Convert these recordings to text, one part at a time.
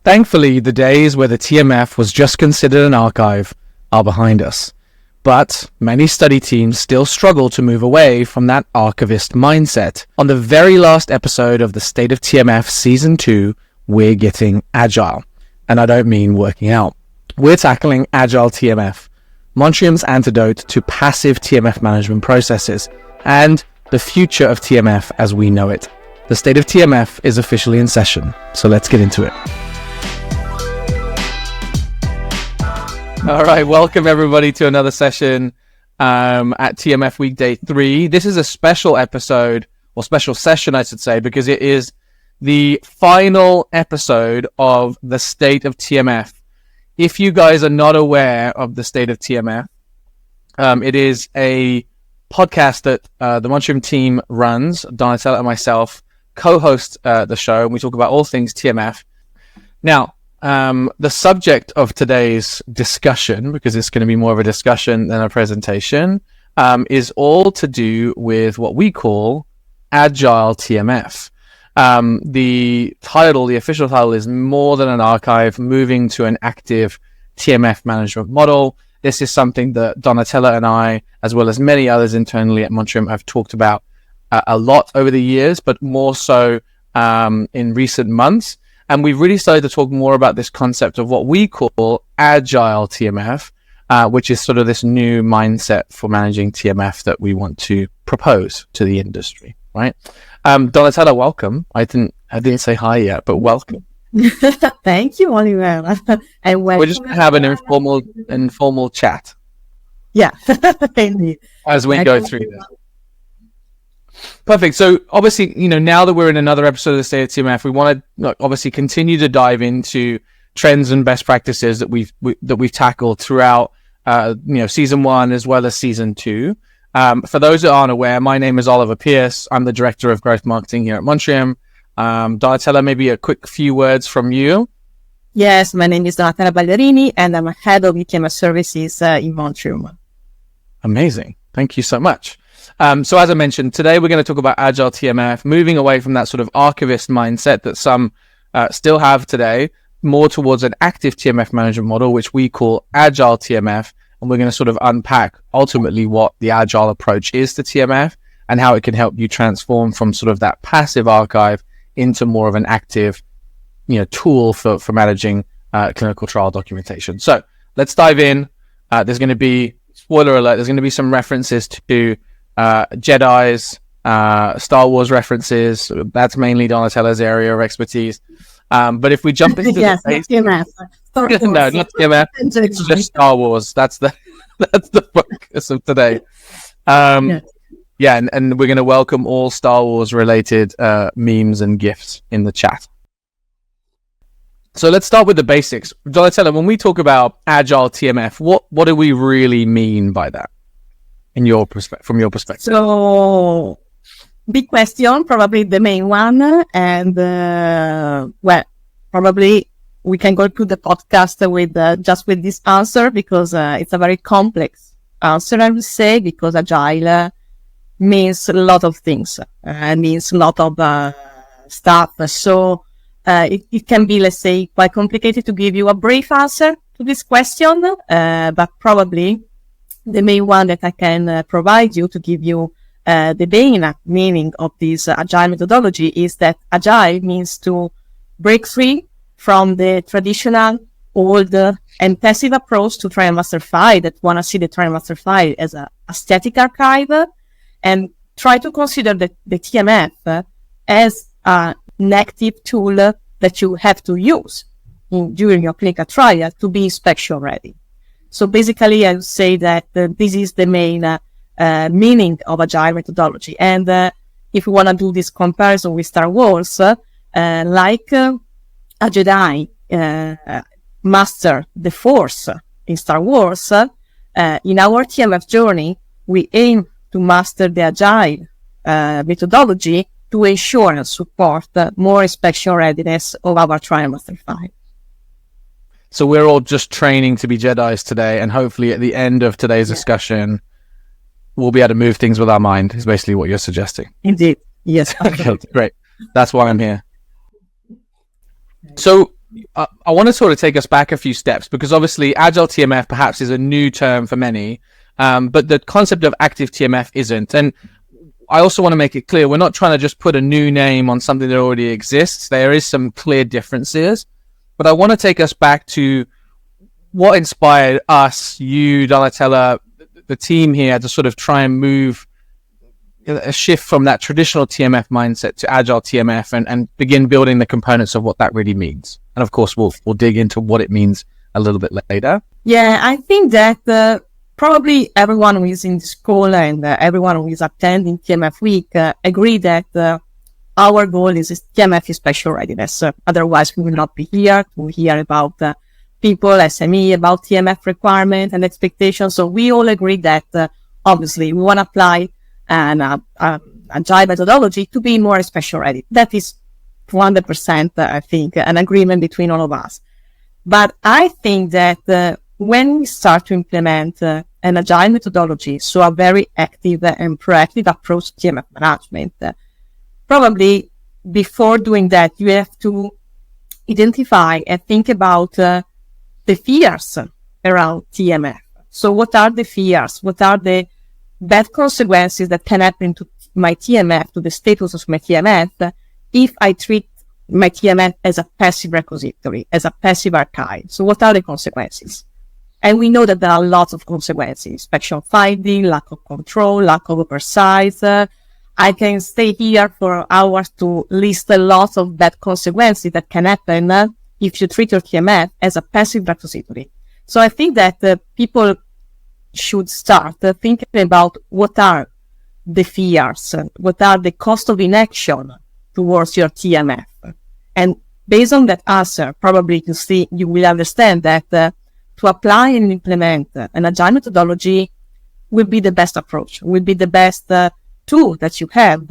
Thankfully, the days where the TMF was just considered an archive are behind us. But many study teams still struggle to move away from that archivist mindset. On the very last episode of the State of TMF Season 2, we're getting agile. And I don't mean working out. We're tackling Agile TMF, Montreal's antidote to passive TMF management processes, and the future of TMF as we know it. The State of TMF is officially in session, so let's get into it. All right, welcome everybody to another session at TMF Weekday 3. This is a special episode, or special session, I should say, because it is the final episode of the State of TMF. If you guys are not aware of the State of TMF, it is a podcast that the Montreal team runs. Donatella and myself co-host the show, and we talk about all things TMF. Now, the subject of today's discussion, because it's going to be more of a discussion than a presentation, is all to do with what we call Agile TMF. The official title is More Than an Archive, Moving to an Active TMF Management Model. This is something that Donatella and I, as well as many others internally at Montreal, have talked about a lot over the years, but more so in recent months. And we've really started to talk more about this concept of what we call Agile TMF, which is sort of this new mindset for managing TMF that we want to propose to the industry, right? Donatella, welcome. I didn't say hi yet, but welcome. Thank you, Oliver. And we're just going to have an informal chat. Yeah, indeed. As we go through this. Perfect. So obviously, now that we're in another episode of the State of TMF, we want to obviously continue to dive into trends and best practices that we've tackled throughout, season 1 as well as season 2. For those that aren't aware, my name is Oliver Pierce. I'm the director of growth marketing here at Montreal. Donatella, maybe a quick few words from you. Yes, my name is Donatella Ballerini, and I'm head of TMF services in Montreal. Amazing. Thank you so much. So as I mentioned, today we're going to talk about Agile TMF, moving away from that sort of archivist mindset that some still have today, more towards an active TMF management model, which we call Agile TMF. And we're going to sort of unpack ultimately what the Agile approach is to TMF and how it can help you transform from sort of that passive archive into more of an active, tool for managing clinical trial documentation. So let's dive in. There's going to be, spoiler alert, there's going to be some references to Jedi's, Star Wars references. That's mainly Donatella's area of expertise. But if we jump into yes, not TMF. No, not TMF. It's just Star Wars. That's the focus of today. Yeah, and we're going to welcome all Star Wars related memes and GIFs in the chat. So let's start with the basics. Donatella, when we talk about Agile TMF, what do we really mean by that? From your perspective? So, big question, probably the main one, and probably we can go to the podcast with just with this answer because it's a very complex answer, I would say, because Agile means a lot of things, means a lot of stuff. So it can be, let's say, quite complicated to give you a brief answer to this question, but probably the main one that I can provide you to give you the main meaning of this Agile methodology is that Agile means to break free from the traditional, old, and passive approach to trial master file that want to see the trial master file as a static archive and try to consider the TMF as an active tool that you have to use during your clinical trial to be inspection ready. So basically, I would say that this is the main meaning of Agile methodology. And if we want to do this comparison with Star Wars, like a Jedi master the Force in Star Wars, in our TMF journey, we aim to master the Agile methodology to ensure and support more inspection readiness of our trial master file. So we're all just training to be Jedis today, and hopefully at the end of today's discussion, we'll be able to move things with our mind, is basically what you're suggesting. Indeed. Yes. Okay, great. That's why I'm here. So I want to sort of take us back a few steps, because obviously Agile TMF perhaps is a new term for many, but the concept of active TMF isn't. And I also want to make it clear, we're not trying to just put a new name on something that already exists. There is some clear differences, but I want to take us back to what inspired us, you, Donatella, the team here, to sort of try and move a shift from that traditional TMF mindset to Agile TMF and begin building the components of what that really means. And of course, we'll dig into what it means a little bit later. Yeah, I think that probably everyone who is in this call and everyone who is attending TMF Week agree that our goal is TMF is special readiness. Otherwise, we will not be here to hear about people, SME, about TMF requirements and expectations. So we all agree that obviously we want to apply an agile methodology to be more special ready. That is 100%, I think, an agreement between all of us. But I think that when we start to implement an agile methodology, so a very active and proactive approach to TMF management, probably before doing that, you have to identify and think about the fears around TMF. So what are the fears? What are the bad consequences that can happen to my TMF, to the status of my TMF, if I treat my TMF as a passive repository, as a passive archive? So what are the consequences? And we know that there are lots of consequences: inspection finding, lack of control, lack of oversight. I can stay here for hours to list a lot of bad consequences that can happen if you treat your TMF as a passive repository. So I think that people should start thinking about what are the fears, what are the cost of inaction towards your TMF. And based on that answer, probably you will understand that to apply and implement an agile methodology will be the best approach, will be the best tool that you have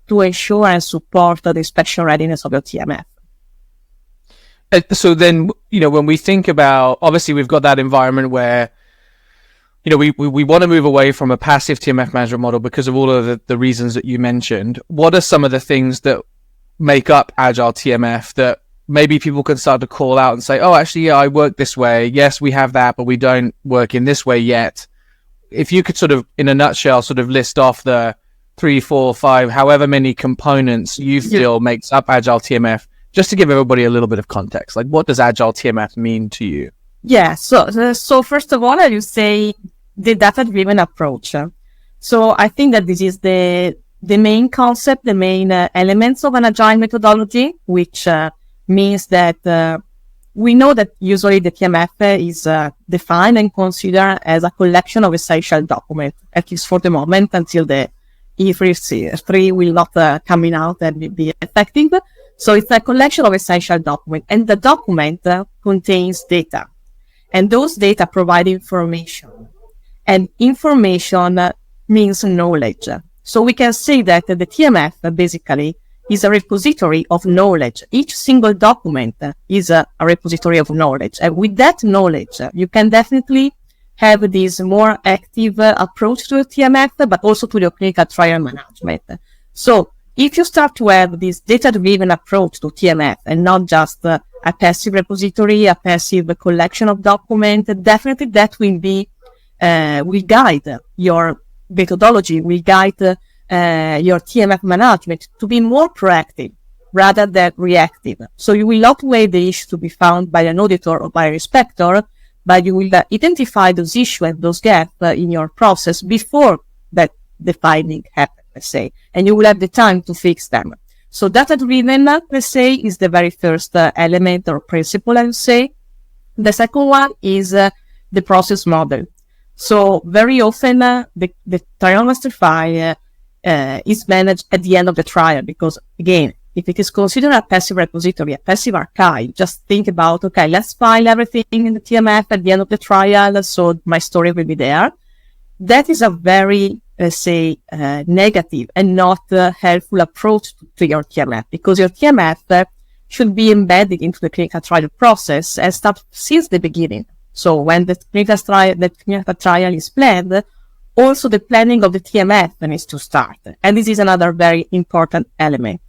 to ensure and support the inspection readiness of your TMF. So then, when we think about, obviously we've got that environment where, we want to move away from a passive TMF management model because of all of the reasons that you mentioned. What are some of the things that make up Agile TMF that maybe people can start to call out and say, oh, actually, yeah, I work this way. Yes, we have that, but we don't work in this way yet. If you could sort of, in a nutshell, sort of list off the 3, 4, 5, however many components you feel makes up Agile TMF, just to give everybody a little bit of context. Like, what does Agile TMF mean to you? Yeah, so first of all, I would say the data-driven approach. So I think that this is the main concept, the main elements of an agile methodology, which means that we know that usually the TMF is defined and considered as a collection of essential documents, at least for the moment, until the E3 will not coming out and be effective. So it's a collection of essential documents, and the document contains data, and those data provide information, and information means knowledge. So we can say that the TMF basically is a repository of knowledge. Each single document is a repository of knowledge, and with that knowledge, you can definitely have this more active approach to the TMF, but also to your clinical trial management. So if you start to have this data-driven approach to TMF and not just a passive repository, a passive collection of documents, definitely that will be will guide your methodology, will guide your TMF management to be more proactive rather than reactive. So you will not wait the issue to be found by an auditor or by a inspector, but you will identify those issues and those gaps in your process before that the finding happens, let's say, and you will have the time to fix them. So data-driven, let's say, is the very first element or principle, I would say. The second one is the process model. So very often the trial master file is managed at the end of the trial, because again, if it is considered a passive repository, a passive archive, just think about, okay, let's file everything in the TMF at the end of the trial, so my story will be there. That is a very, let's say, negative and not helpful approach to your TMF, because your TMF should be embedded into the clinical trial process and start since the beginning. So when the clinical trial is planned, also the planning of the TMF needs to start. And this is another very important element.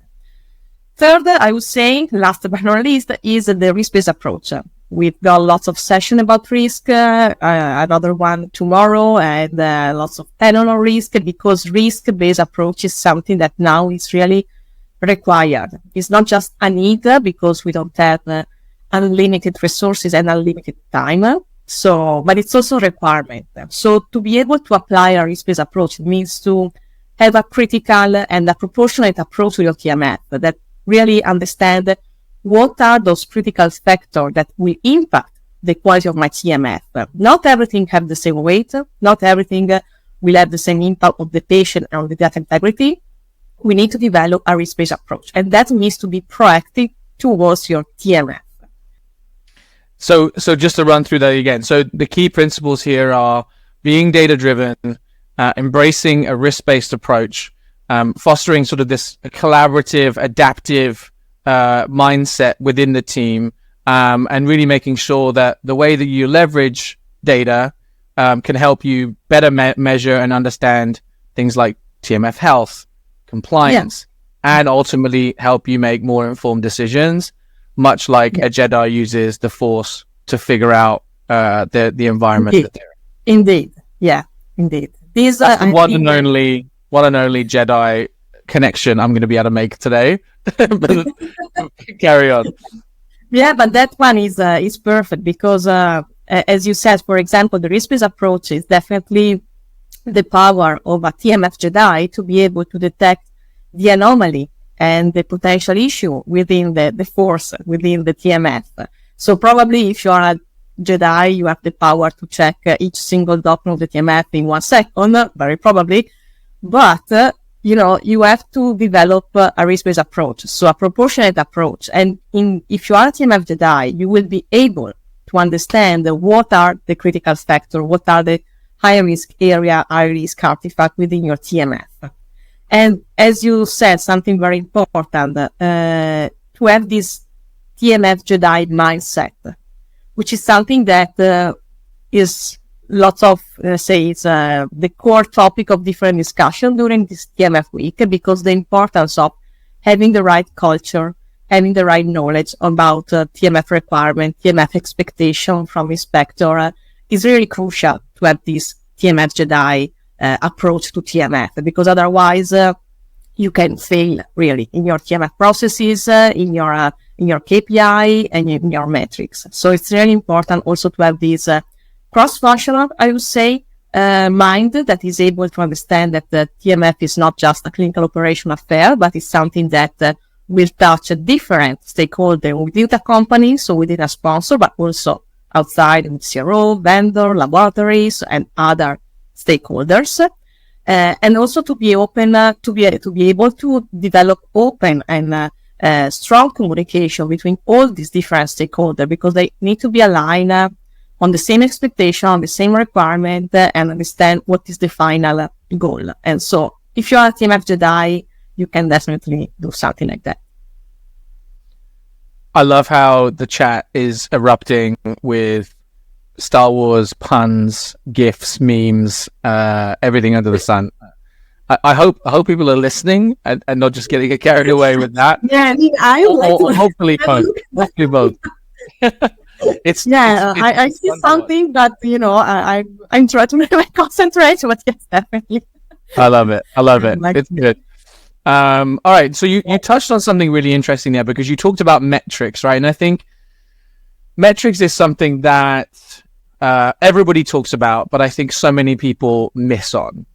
Third, I would say, last but not least, is the risk-based approach. We've got lots of session about risk, another one tomorrow, and lots of panel on risk, because risk-based approach is something that now is really required. It's not just a need, because we don't have unlimited resources and unlimited time. But it's also a requirement. So to be able to apply a risk-based approach means to have a critical and a proportionate approach to your TMF that really understand what are those critical factors that will impact the quality of my TMF. Not everything have the same weight. Not everything will have the same impact on the patient and on the data integrity. We need to develop a risk-based approach, and that means to be proactive towards your TMF. So just to run through that again. So the key principles here are being data-driven, embracing a risk-based approach, fostering sort of this collaborative, adaptive mindset within the team, and really making sure that the way that you leverage data can help you better measure and understand things like TMF health, compliance, and ultimately help you make more informed decisions, much like a Jedi uses the Force to figure out the environment that they're in. Indeed. Yeah, indeed. These That's the one and only Jedi connection I'm going to be able to make today. But carry on. Yeah, but that one is perfect because, as you said, for example, the risk-based approach is definitely the power of a TMF Jedi to be able to detect the anomaly and the potential issue within the force, within the TMF. So probably if you are a Jedi, you have the power to check each single document of the TMF in 1 second, very probably. But, you have to develop a risk-based approach, so a proportionate approach. And if you are a TMF Jedi, you will be able to understand what are the critical factors, what are the high-risk area, high-risk artifact within your TMF. And as you said, something very important, to have this TMF Jedi mindset, which is something that is lots of, it's the core topic of different discussion during this TMF week, because the importance of having the right culture, having the right knowledge about TMF requirement, TMF expectation from inspector is really crucial to have this TMF Jedi approach to TMF, because otherwise you can fail really in your TMF processes, in your KPI and in your metrics. So it's really important also to have this cross-functional, I would say, mind that is able to understand that the TMF is not just a clinical operation affair, but it's something that will touch a different stakeholder within the company, so within a sponsor, but also outside in CRO, vendor, laboratories, and other stakeholders. And also to be open, to be able to develop open and strong communication between all these different stakeholders, because they need to be aligned on the same expectation, on the same requirement, and understand what is the final goal. And so if you are a TMF Jedi, you can definitely do something like that. I love how the chat is erupting with Star Wars puns, GIFs, memes, everything under the sun. I hope people are listening and not just getting carried away with that. Yeah, I would like to. Hopefully both. Hopefully both. I see something that I'm trying to concentrate, but yes, definitely. I love it. It's good. All right, so you touched on something really interesting there, because you talked about metrics, right? And I think metrics is something that everybody talks about, but I think so many people miss on.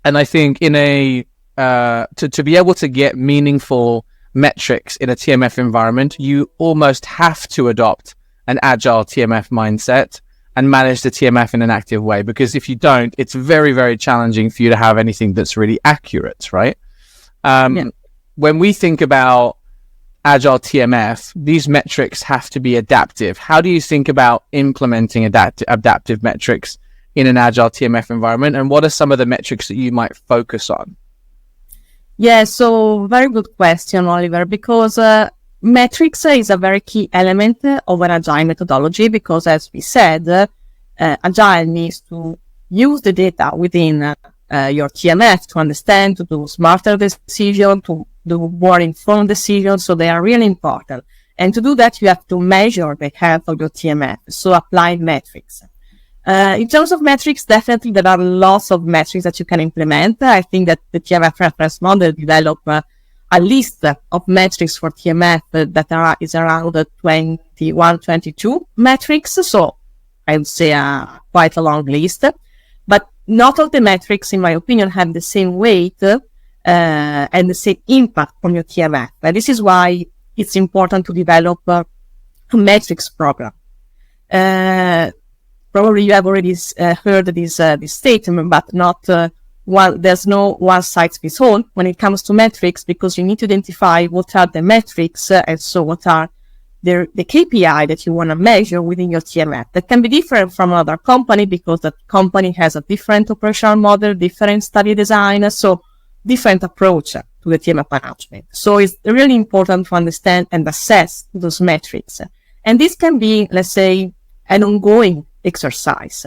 And I think in to be able to get meaningful metrics in a TMF environment, you almost have to adopt an Agile TMF mindset and manage the TMF in an active way, because if you don't, it's very, very challenging for you to have anything that's really accurate, right? When we think about Agile TMF, these metrics have to be adaptive. How do you think about implementing adaptive metrics in an Agile TMF environment, and what are some of the metrics that you might focus on? Yeah, so very good question, Oliver, because metrics is a very key element of an Agile methodology, because as we said, Agile needs to use the data within your TMF to understand, to do smarter decision, to do more informed decisions. So they are really important. And to do that, you have to measure the health of your TMF. So apply metrics. In terms of metrics, definitely there are lots of metrics that you can implement. I think that the TMF reference model developed a list of metrics for TMF that is around 21, 22 metrics. So I would say quite a long list. But not all the metrics, in my opinion, have the same weight and the same impact on your TMF. And this is why it's important to develop a metrics program. Probably you have already heard this statement, but there's no one size fits all when it comes to metrics, because you need to identify what are the metrics and so what are the KPI that you want to measure within your TMF. That can be different from another company because that company has a different operational model, different study design, so different approach to the TMF management. So it's really important to understand and assess those metrics. And this can be, let's say, an ongoing exercise,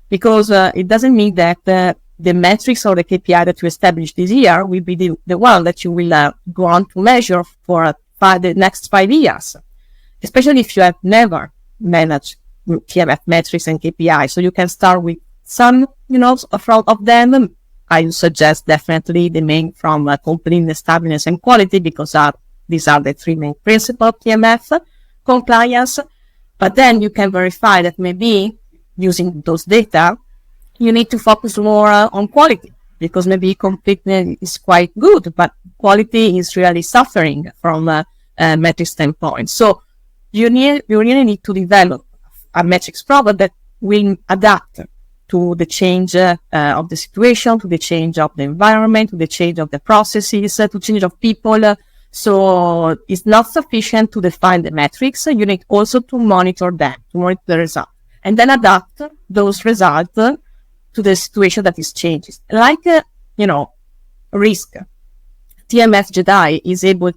because it doesn't mean that the metrics or the KPI that you establish this year will be the one that you will go on to measure for the next 5 years, especially if you have never managed TMF metrics and KPI. So you can start with some, of them. I suggest definitely the main from completeness, timeliness, and quality, because these are the 3 main principles of TMF compliance. But then you can verify that maybe using those data, you need to focus more on quality, because maybe completeness is quite good, but quality is really suffering from a metric standpoint. So you really need to develop a metrics program that will adapt to the change of the situation, to the change of the environment, to the change of the processes, to change of people. So it's not sufficient to define the metrics. You need also to monitor them, to monitor the results, and then adapt those results to the situation that is changing. Like, risk. TMF Jedi is able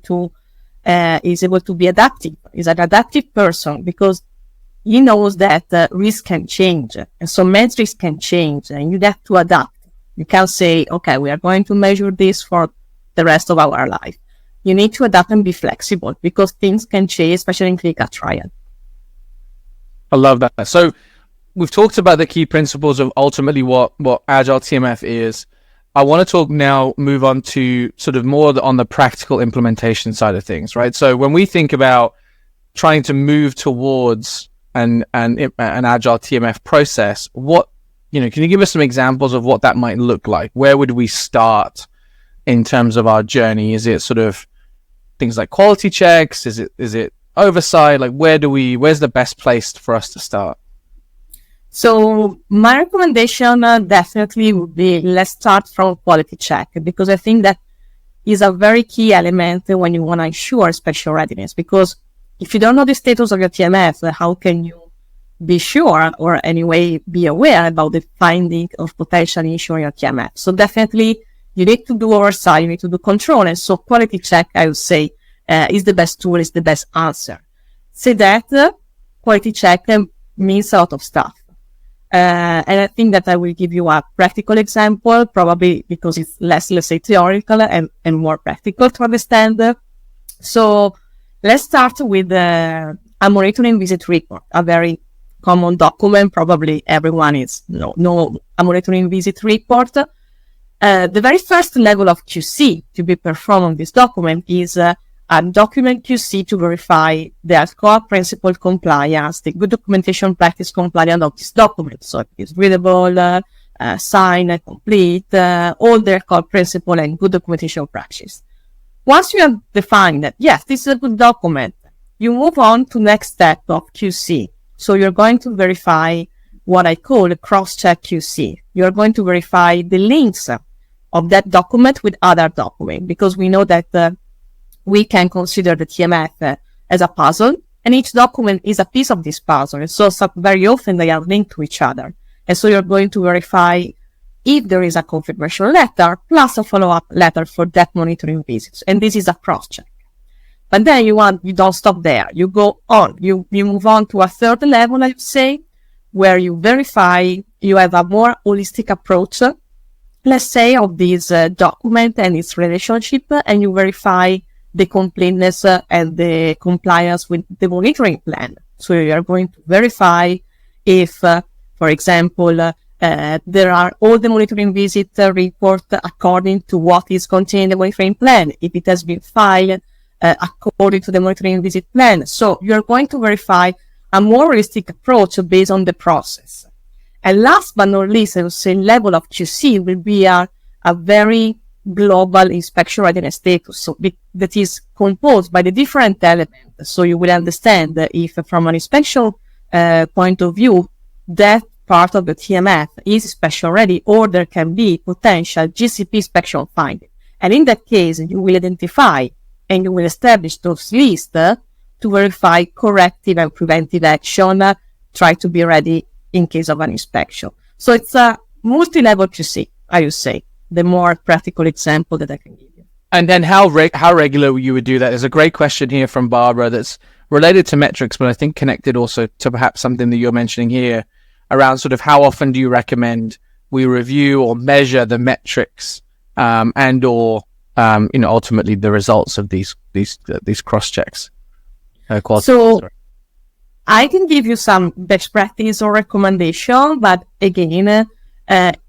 to be adaptive. Is an adaptive person because he knows that risk can change, and so metrics can change, and you have to adapt. You can't say, okay, we are going to measure this for the rest of our life. You need to adapt and be flexible, because things can change, especially in clinical trial. I love that. So we've talked about the key principles of ultimately what Agile TMF is. I want to move on to sort of more on the practical implementation side of things, right? So when we think about trying to move towards an Agile TMF process, can you give us some examples of what that might look like? Where would we start in terms of our journey? Is it sort of things like quality checks? Is it oversight? Like where's the best place for us to start? So my recommendation definitely would be, let's start from quality check, because I think that is a very key element when you want to ensure spatial readiness. Because if you don't know the status of your TMF, how can you be sure or anyway be aware about the finding of potential issue in your TMF? So definitely you need to do oversight, you need to do control. And so quality check, I would say, is the best tool, is the best answer. Say that quality check means a lot of stuff. And I think that I will give you a practical example, probably because it's less, let's say, theoretical and more practical to understand. So let's start with a monitoring visit report, a very common document. Probably everyone know a monitoring visit report. The very first level of QC to be performed on this document is a document QC to verify the core principle compliance, the good documentation practice compliance of this document. So it is readable, signed, complete, all their core principle and good documentation practice. Once you have defined that, yes, this is a good document, you move on to next step of QC. So you're going to verify what I call a cross-check QC. You're going to verify the links of that document with other documents, because we know that we can consider the TMF as a puzzle, and each document is a piece of this puzzle. And so very often they are linked to each other. And so you're going to verify if there is a confirmation letter plus a follow-up letter for that monitoring visit. And this is a cross-check. But then you don't stop there. You go on. You move on to a third level, I would say, where you verify you have a more holistic approach let's say, of this document and its relationship, and you verify the completeness and the compliance with the monitoring plan. So you are going to verify if, for example, there are all the monitoring visit report according to what is contained in the monitoring plan, if it has been filed according to the monitoring visit plan. So you're going to verify a more realistic approach based on the process. And last but not least, I would say level of QC will be a very global inspection readiness status, so that is composed by the different elements. So you will understand that if from an inspection point of view, that part of the TMF is inspection ready, or there can be potential GCP inspection finding. And in that case, you will identify and you will establish those lists to verify corrective and preventive action, try to be ready in case of an inspection. So it's a multi-level QC, I would say, the more practical example that I can give you. And then how regular you would do that? There's a great question here from Barbara that's related to metrics, but I think connected also to perhaps something that you're mentioning here around sort of how often do you recommend we review or measure the metrics and or ultimately the results of these cross checks. I can give you some best practice or recommendation, but again,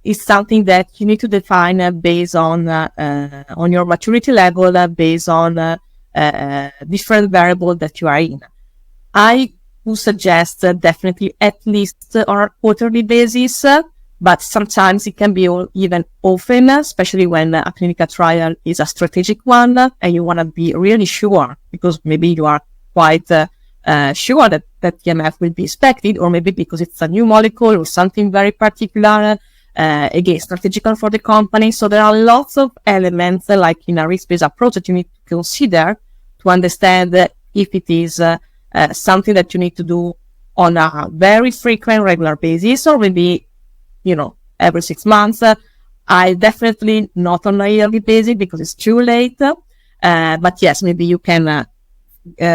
it's something that you need to define based on your maturity level, based on different variables that you are in. I would suggest definitely at least on a quarterly basis, but sometimes it can be even often, especially when a clinical trial is a strategic one and you want to be really sure, because maybe you are quite sure that TMF will be inspected, or maybe because it's a new molecule or something very particular, again, strategical for the company. So there are lots of elements, like in a risk-based approach, that you need to consider to understand if it is something that you need to do on a very frequent, regular basis, or maybe, every 6 months. I definitely not on a yearly basis because it's too late. But yes, maybe you can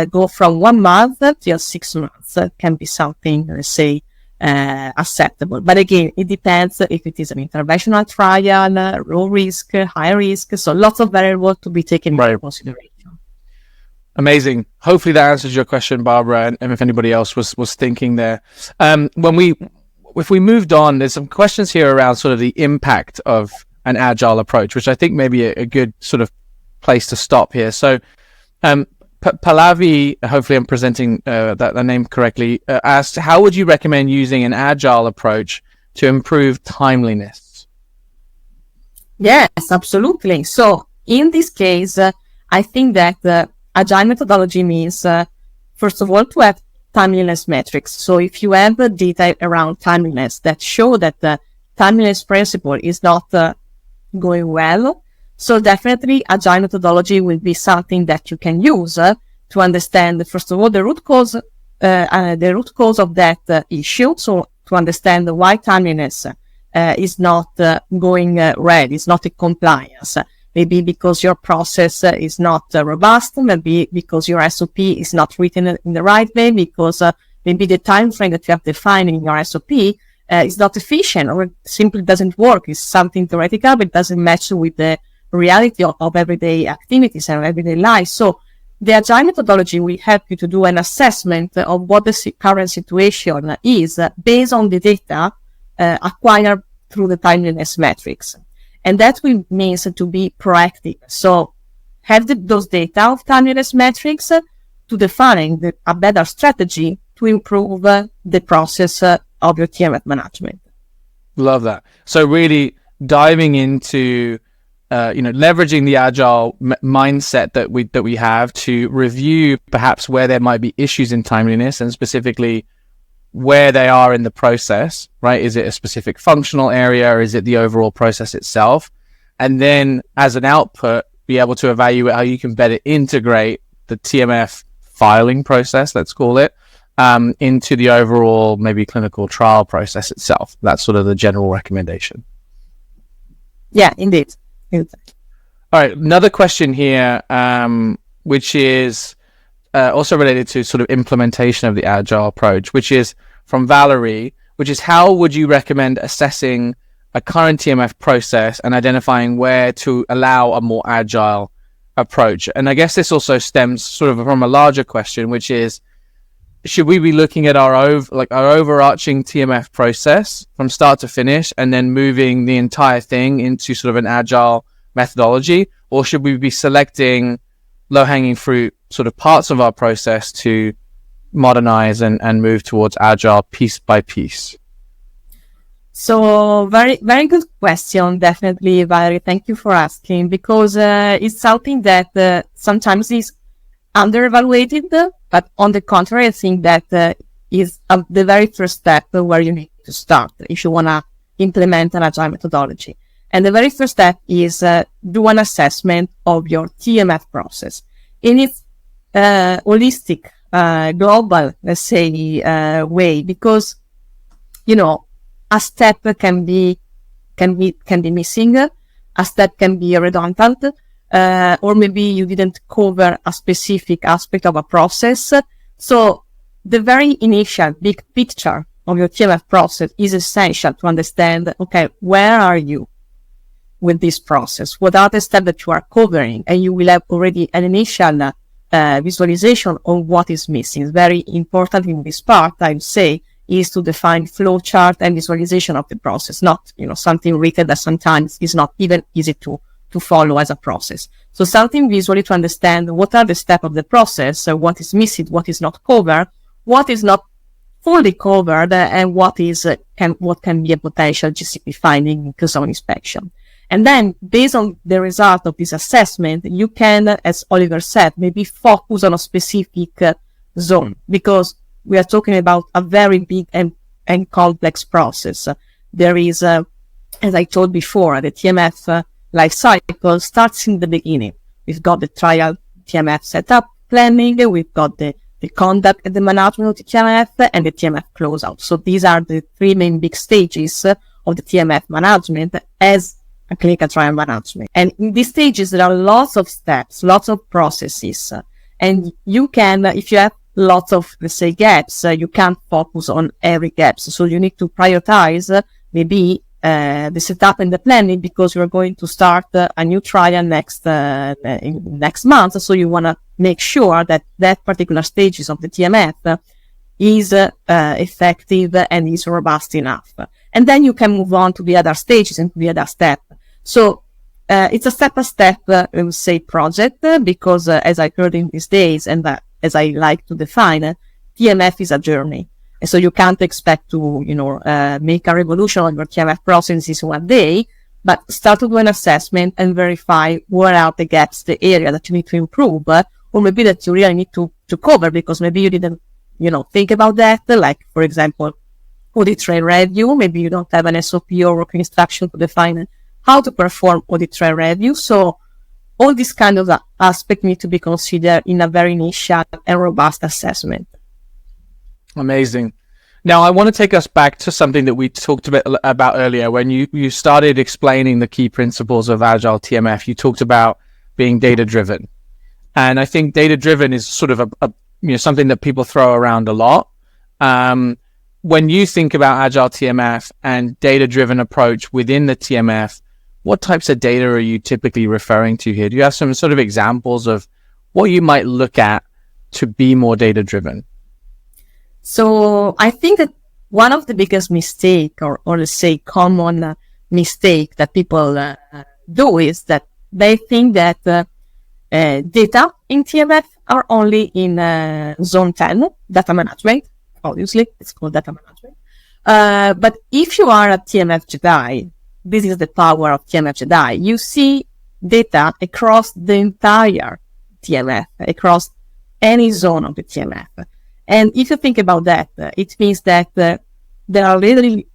go from 1 month to 6 months. Can be something, let's say, acceptable. But again, it depends if it is an interventional trial, low risk, high risk. So lots of variables to be taken into consideration. Amazing. Hopefully that answers your question, Barbara, and if anybody else was thinking there. If we moved on, there's some questions here around sort of the impact of an agile approach, which I think may be a good sort of place to stop here. So Pallavi, hopefully I'm presenting that name correctly, asked, how would you recommend using an agile approach to improve timeliness? Yes, absolutely. So in this case, I think that the agile methodology means, first of all, to have timeliness metrics. So if you have data around timeliness that show that the timeliness principle is not going well, so definitely agile methodology will be something that you can use to understand, first of all, the root cause of that issue. So to understand why timeliness is not going right, is not in compliance. Maybe because your process is not robust, maybe because your SOP is not written in the right way, because maybe the time frame that you have defined in your SOP is not efficient, or simply doesn't work. It's something theoretical, but it doesn't match with the reality of everyday activities and everyday life. So the agile methodology will help you to do an assessment of what the current situation is based on the data acquired through the timeliness metrics. And that will mean to be proactive. So have those data of timeliness metrics to define a better strategy to improve the process of your TMF management. Love that. So really diving into leveraging the agile mindset that we have to review perhaps where there might be issues in timeliness, and specifically where they are in the process, right? Is it a specific functional area, or is it the overall process itself? And then as an output, be able to evaluate how you can better integrate the TMF filing process, let's call it, into the overall maybe clinical trial process itself. That's sort of the general recommendation. Yeah, indeed. All right, another question here, which is also related to sort of implementation of the agile approach, which is from Valerie, which is, how would you recommend assessing a current TMF process and identifying where to allow a more agile approach. And I guess this also stems sort of from a larger question, which is, should we be looking at our overarching TMF process from start to finish and then moving the entire thing into sort of an agile methodology? Or should we be selecting low-hanging fruit sort of parts of our process to modernize and move towards agile piece by piece? So very, very good question. Definitely, Valerie. Thank you for asking, because it's something that sometimes is under-evaluated, but on the contrary, I think that is the very first step where you need to start if you want to implement an agile methodology. And the very first step is do an assessment of your TMF process in its holistic, global, let's say, way, because, you know, a step can be missing, a step can be redundant, or maybe you didn't cover a specific aspect of a process. So the very initial big picture of your TMF process is essential to understand, okay, where are you with this process? What are the steps that you are covering? And you will have already an initial visualization on what is missing. It's very important in this part, I would say, is to define flow chart and visualization of the process, not, you know, something written that sometimes is not even easy to follow as a process. So something visually to understand what are the steps of the process, what is missing, what is not covered, what is not fully covered, and what can be a potential GCP finding because of inspection. And then, based on the result of this assessment, you can, as Oliver said, maybe focus on a specific zone, because we are talking about a very big and complex process. There is, as I told before, the TMF life cycle starts in the beginning. We've got the trial TMF setup planning, we've got the conduct and the management of the TMF, and the TMF closeout. So these are the three main big stages of the TMF management as a clinical trial management. And in these stages, there are lots of steps, lots of processes. And you can, if you have lots of, let's say, gaps, you can't focus on every gap. So you need to prioritize maybe the setup and the planning, because you're going to start a new trial next month. So you want to make sure that that particular stages of the TMF is effective and is robust enough. And then you can move on to the other stages and to the other step. So it's a step-by-step, I would say, project, because as I heard in these days, and as I like to define, TMF is a journey. And so you can't expect to, make a revolution on your TMF processes in one day, but start to do an assessment and verify where are the gaps, the area that you need to improve, or maybe that you really need to cover, because maybe you didn't, think about that. Like, for example, audit trail review. Maybe you don't have an SOP or working instruction to define how to perform audit trail review. So all these kind of aspects need to be considered in a very initial and robust assessment. Amazing. Now, I want to take us back to something that we talked about earlier. When you started explaining the key principles of Agile TMF, you talked about being data-driven. And I think data-driven is sort of something that people throw around a lot. When you think about Agile TMF and data-driven approach within the TMF, what types of data are you typically referring to here? Do you have some sort of examples of what you might look at to be more data-driven? So I think that one of the biggest mistake, or let's say common mistake that people do, is that they think that data in TMF are only in zone 10, data management. Obviously, it's called data management. But if you are a TMF Jedi, this is the power of TMF Jedi. You see data across the entire TMF, across any zone of the TMF. And if you think about that, it means that there are literally,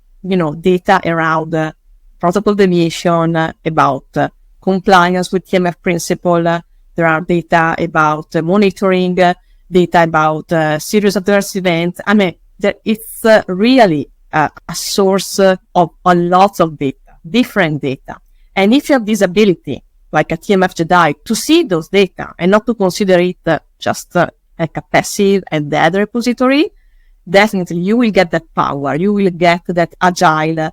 data around protocol deviation, about compliance with TMF principle. There are data about monitoring, data about serious adverse events. I mean, it's really a source of a lot of data, different data. And if you have this ability, like a TMF Jedi, to see those data and not to consider it just like a passive and dead repository, definitely you will get that power. You will get that agile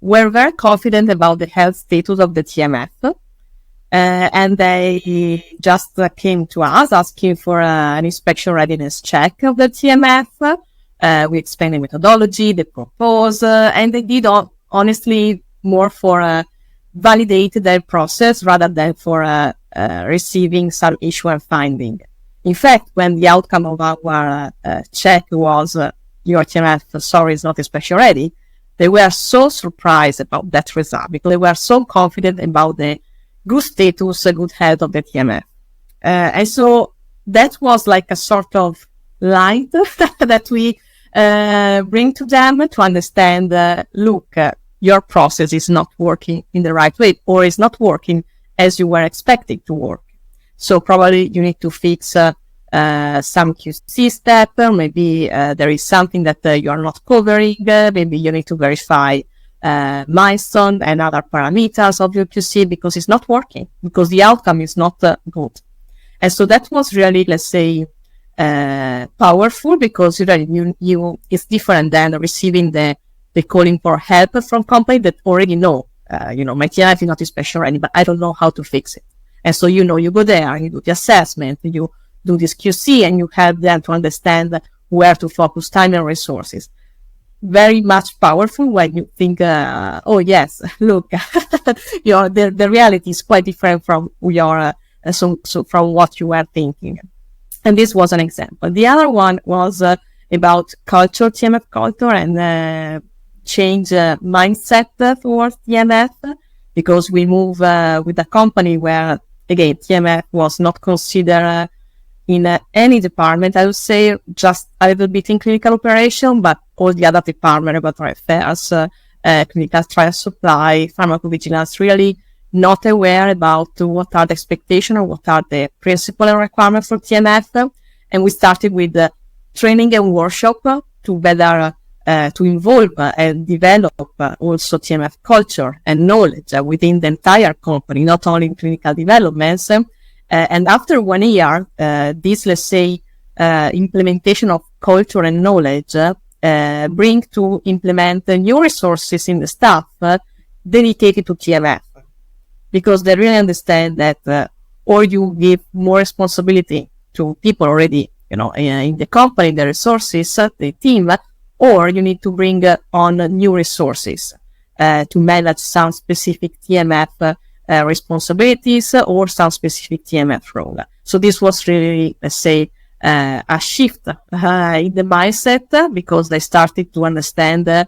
were very confident about the health status of the TMF. And they just came to us asking for an inspection readiness check of the TMF. We explained the methodology, the proposal, and they did honestly more for validate their process rather than for receiving some issue and finding. In fact, when the outcome of our check was your TMF, sorry, is not inspection ready, they were so surprised about that result because they were so confident about the good status, good health of the TMF. And so that was like a sort of light that we bring to them to understand, look, your process is not working in the right way or is not working as you were expecting to work. So probably you need to fix some QC step. Maybe there is something that you are not covering. Maybe you need to verify milestone and other parameters of your QC because it's not working, because the outcome is not good. And so that was really, let's say, powerful because you it's different than receiving the calling for help from company that already know, my TMF is not inspection ready, but I don't know how to fix it. And so, you go there, you do the assessment, you do this QC, and you help them to understand where to focus time and resources. Very much powerful when you think, oh yes, look, the reality is quite different from your, so from what you were thinking. And this was an example. The other one was about culture, TMF culture, and change mindset towards TMF, because we move with a company where, again, TMF was not considered in any department. I would say just a little bit in clinical operation, but all the other departments, regulatory affairs, clinical trial supply, pharmacovigilance, really not aware about what are the expectations or what are the principles and requirements for TMF. And we started with training and workshop to better to involve and develop also TMF culture and knowledge within the entire company, not only in clinical developments. And after 1 year, this, let's say, implementation of culture and knowledge bring to implement new resources in the staff dedicated to TMF, because they really understand that or you give more responsibility to people already, in the company, the resources, the team, or you need to bring on new resources to manage some specific TMF responsibilities or some specific TMF role. So this was really, let's say, a shift in the mindset, because they started to understand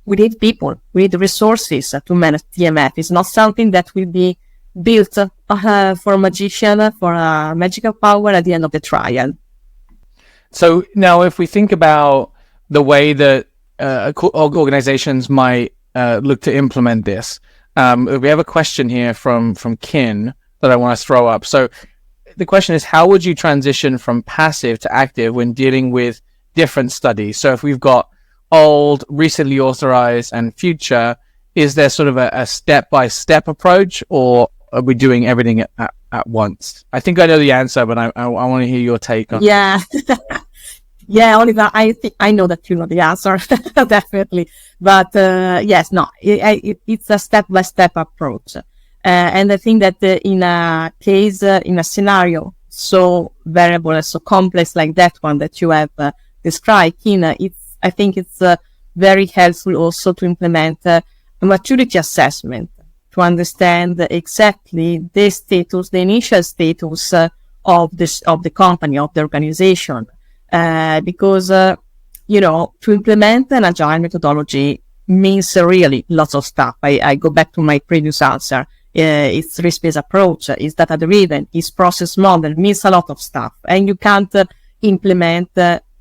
we need people, we need resources to manage TMF. It's not something that will be built for a magician, for a magical power at the end of the trial. So now if we think about the way that organizations might look to implement this, we have a question here from Kin that I want to throw up. So the question is, how would you transition from passive to active when dealing with different studies? So if we've got old, recently authorized, and future, is there sort of a step-by-step approach, or are we doing everything at once? I think I know the answer, but I want to hear your take on it. Yeah. Yeah, Oliver, I know that you know the answer, definitely. But yes, no, it's a step-by-step approach. And I think that in a case, in a scenario so variable and so complex like that one that you have described, I think it's very helpful also to implement a maturity assessment to understand exactly the status, the initial status of the company, of the organization. Because, to implement an agile methodology means really lots of stuff. I go back to my previous answer. It's risk-based approach, it's data-driven, it's process model, means a lot of stuff. And you can't implement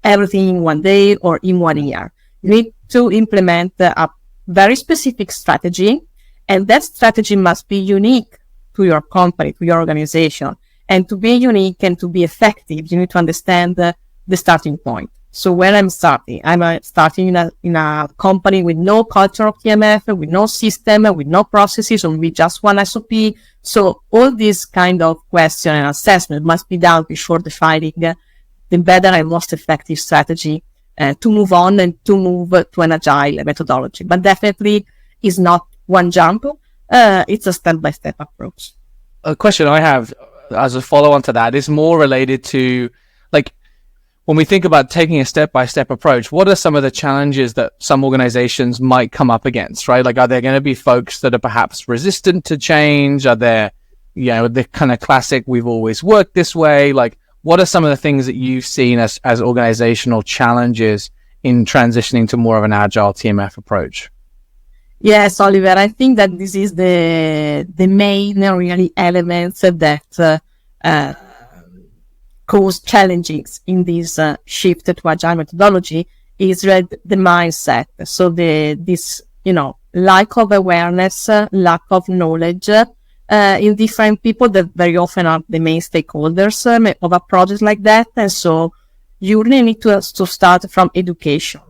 everything in 1 day or in 1 year. You need to implement a very specific strategy, and that strategy must be unique to your company, to your organization. And to be unique and to be effective, you need to understand the starting point. So when I'm starting in a company with no culture of TMF, with no system, with no processes, or with just one SOP. So all these kind of question and assessment must be done before defining the better and most effective strategy to move on and to move to an agile methodology. But definitely is not one jump. It's a step-by-step approach. A question I have as a follow-on to that is more related to, like, when we think about taking a step-by-step approach, what are some of the challenges that some organizations might come up against, right? Like, are there going to be folks that are perhaps resistant to change? Are there, the kind of classic, we've always worked this way? Like, what are some of the things that you've seen as organizational challenges in transitioning to more of an Agile TMF approach? Yes, Oliver, I think that this is the main really elements that cause challenges in this shift to Agile methodology is the mindset. So this lack of awareness, lack of knowledge in different people that very often are the main stakeholders of a project like that. And so you really need to start from education.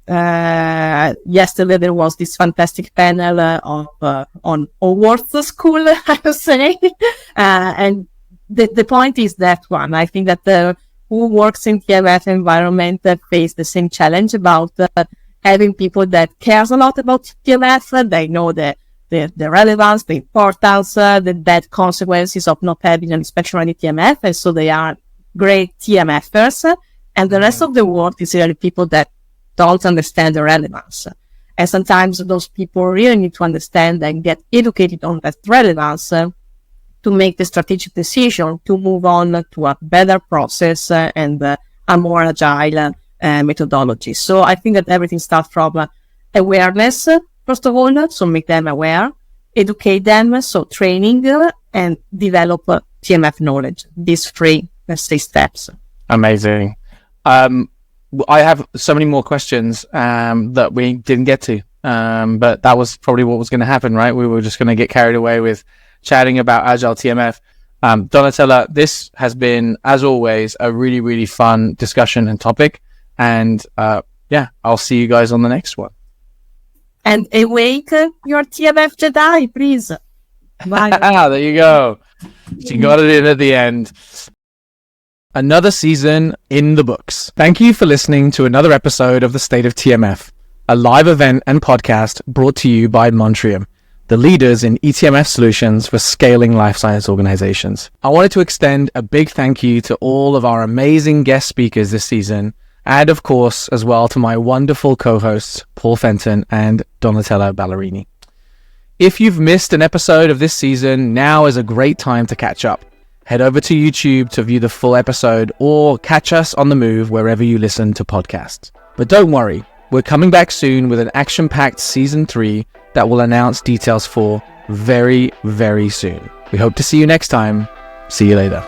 Yesterday there was this fantastic panel on Hogwarts School, I would say, and the point is that one. I think that who works in TMF environment face the same challenge about having people that cares a lot about TMF. They know the relevance, the importance, the bad consequences of not having an inspection ready TMF, and so they are great TMFers. And the rest of the world is really people that don't understand the relevance. And sometimes those people really need to understand and get educated on that relevance to make the strategic decision to move on to a better process and a more agile methodology. So I think that everything starts from awareness, first of all, so make them aware, educate them, so training, and develop TMF knowledge. These three, let's say, steps. Amazing. I have so many more questions that we didn't get to, but that was probably what was going to happen, right? We were just going to get carried away with chatting about Agile TMF. Donatella, this has been, as always, a really, really fun discussion and topic. And I'll see you guys on the next one. And awake your TMF Jedi, please. Bye. There you go. She got it in at the end. Another season in the books. Thank you for listening to another episode of The State of TMF, a live event and podcast brought to you by Montrium, the leaders in eTMF solutions for scaling life science organizations. I wanted to extend a big thank you to all of our amazing guest speakers this season, and of course, as well, to my wonderful co-hosts, Paul Fenton and Donatella Ballerini. If you've missed an episode of this season, now is a great time to catch up. Head over to YouTube to view the full episode or catch us on the move wherever you listen to podcasts. But don't worry, we're coming back soon with an action-packed Season 3 that we'll announce details for very, very soon. We hope to see you next time. See you later.